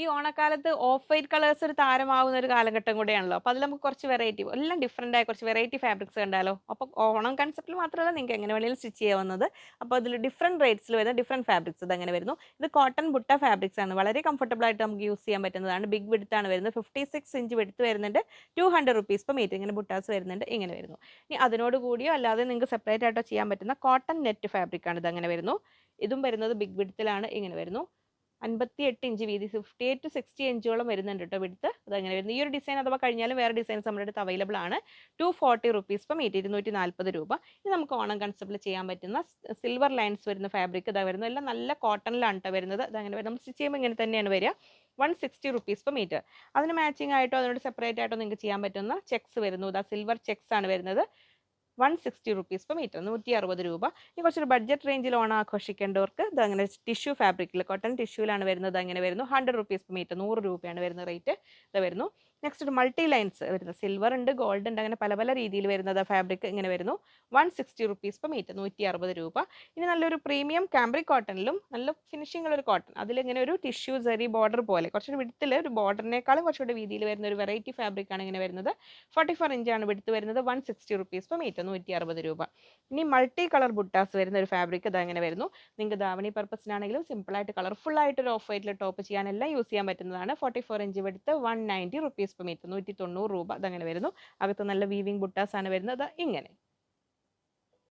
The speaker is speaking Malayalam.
ഈ ഓണക്കാലത്ത് ഓഫ് വൈറ്റ് കളേഴ്സ് ഒരു താരമാവുന്ന ഒരു കാലഘട്ടം കൂടെയാണല്ലോ. അപ്പോൾ അതിൽ നമുക്ക് കുറച്ച് വെറൈറ്റി എല്ലാം ഡിഫറൻ്റ് ആയ കുറച്ച് വെറൈറ്റി ഫാബ്രിക്സ് കണ്ടാലോ? അപ്പോൾ ഓണം കൺസെപ്റ്റിൽ മാത്രമല്ല നിങ്ങൾക്ക് എങ്ങനെ വേണമെങ്കിലും സ്റ്റിച്ച് ചെയ്യാവുന്നത്. അപ്പോൾ അതിൽ ഡിഫറെൻറ്റ് റേറ്റ്സിൽ വരുന്ന ഡിഫറെൻറ്റ് ഫാബ്രിക്സ് ഇതങ്ങനെ വരുന്നു. ഇത് കോട്ടൺ ബുട്ട ഫാബ്രിക്സ് ആണ്. വളരെ കംഫർട്ടബിൾ ആയിട്ട് നമുക്ക് യൂസ് ചെയ്യാൻ പറ്റുന്നതാണ്. ബിഗ് വിഡ്ത്ത് ആണ് വരുന്നത്. 56 ഇഞ്ച് വിഡ്ത്ത് വരുന്നുണ്ട്. 200 റുപ്പീസ് പെർ മീറ്റർ. ഇങ്ങനെ ബുട്ടാസ് വരുന്നുണ്ട്. ഇങ്ങനെ വരുന്നു. ഇനി അതിനോട് കൂടിയോ അല്ലാതെ നിങ്ങൾക്ക് സെപ്പറേറ്റ് ആയിട്ടോ ചെയ്യാൻ പറ്റുന്ന കോട്ടൺ നെറ്റ് ഫാബ്രിക് ആണ്. ഇതങ്ങനെ വരുന്നു. ഇതും വരുന്നത് ബിഗ് വിഡ്ത്തിലാണ്. ഇങ്ങനെ വരുന്നു. 58 ഇഞ്ച് വീതി 58 ടു 60 ഇഞ്ചോളം വരുന്നുണ്ട് കേട്ടോ വിഡ്ത്ത്. അതങ്ങനെ വരുന്നു. ഈ ഒരു ഡിസൈൻ അഥവാ കഴിഞ്ഞാലും വേറെ ഡിസൈൻസ് നമ്മുടെ അടുത്ത് അവൈലബിൾ ആണ്. 240 റുപ്പീസ് പെർ മീറ്റർ, 240 രൂപ. ഇത് നമുക്ക് ഓണം കൺസെപ്റ്റിൽ ചെയ്യാൻ പറ്റുന്ന സിൽവർ ലൈൻസ് വരുന്ന ഫാബ്രിക് ഇതാ വരുന്നത്. എല്ലാം നല്ല കോട്ടണിലാണ് കേട്ടോ വരുന്നത്. അതങ്ങനെ വരും. നമ്മൾ സ്റ്റിച്ച് ചെയ്യുമ്പോൾ ഇങ്ങനെ തന്നെയാണ് വരിക. 160 റുപ്പീസ് പെർ മീറ്റർ. അതിന് മാച്ചിങ് ആയിട്ടോ അതിനോട് സെപ്പറേറ്റ് ആയിട്ടോ നിങ്ങൾക്ക് ചെയ്യാൻ പറ്റുന്ന ചെക്സ് വരുന്നു. ഇതാ സിൽവർ ചെക്സ് ആണ് വരുന്നത്. 160 റുപ്പീസ് പെർ മീറ്റർ, 160 രൂപ. ഇനി കുറച്ചൊരു ബഡ്ജറ്റ് റേഞ്ചിൽ ഓണം ആഘോഷിക്കേണ്ടവർക്ക് ഇത് അങ്ങനെ ടിഷ്യൂ ഫാബ്രിക്കിൽ കോട്ടൺ ടിഷ്യൂലാണ് വരുന്നത്. അങ്ങനെ വരുന്നു. 100 റുപ്പീസ് പെർ മീറ്റർ, 100 രൂപയാണ് വരുന്ന റേറ്റ്. ഇത് വരുന്നു. നെക്സ്റ്റ് ഒരു മൾട്ടി ലൈൻസ് വരുന്നത്. സിൽവർ ഉണ്ട്, ഗോൾഡ് ഉണ്ട്, അങ്ങനെ പല പല രീതിയിൽ വരുന്നത് ഫാബ്രിക് ഇങ്ങനെ വരുന്നു. 160 റുപ്പീസ് പെർ മീറ്റർ, 160 രൂപ. ഇനി നല്ലൊരു പ്രീമിയം കാംബ്രിക് കോട്ടണിലും നല്ല ഫിനിഷിംഗ് ഉള്ള ഒരു കോട്ടൺ, അതിലിങ്ങനെ ഒരു ടിഷ്യൂ സെറി ബോർഡർ പോലെ കുറച്ചൊരു വിഡ്ത്തിൽ ഒരു ബോർഡറിനേക്കാളും കുറച്ചുകൂടി വീതിയിൽ വരുന്ന ഒരു വെറൈറ്റി ഫാബ്രിക് ആണ് ഇങ്ങനെ വരുന്നത്. 44 ഇഞ്ചാണ് വിഡ്ത്ത് വരുന്നത്. 160 റുപ്പീസ് പെർ മീറ്റർ, 160 രൂപ. ഇനി മൾട്ടി കളർ ബുട്ടാസ് വരുന്ന ഒരു ഫാബ്രിക് ഇത് അങ്ങനെ വരുന്നു. നിങ്ങൾക്ക് ധാവണി പർപ്പസിനാണെങ്കിലും സിമ്പിളായിട്ട് കളർഫുൾ ആയിട്ട് ഒരു ഓഫ് വൈറ്റിൽ ടോപ്പ് ചെയ്യാനെല്ലാം യൂസ് ചെയ്യാൻ പറ്റുന്നതാണ്. 44 inch width, 190 rupees per metre, 190 രൂപ. അതങ്ങനെ വരുന്നു. അകത്ത് നല്ല വീവിംഗ് ബുട്ടാസ് ആണ് വരുന്നത്. ഇങ്ങനെ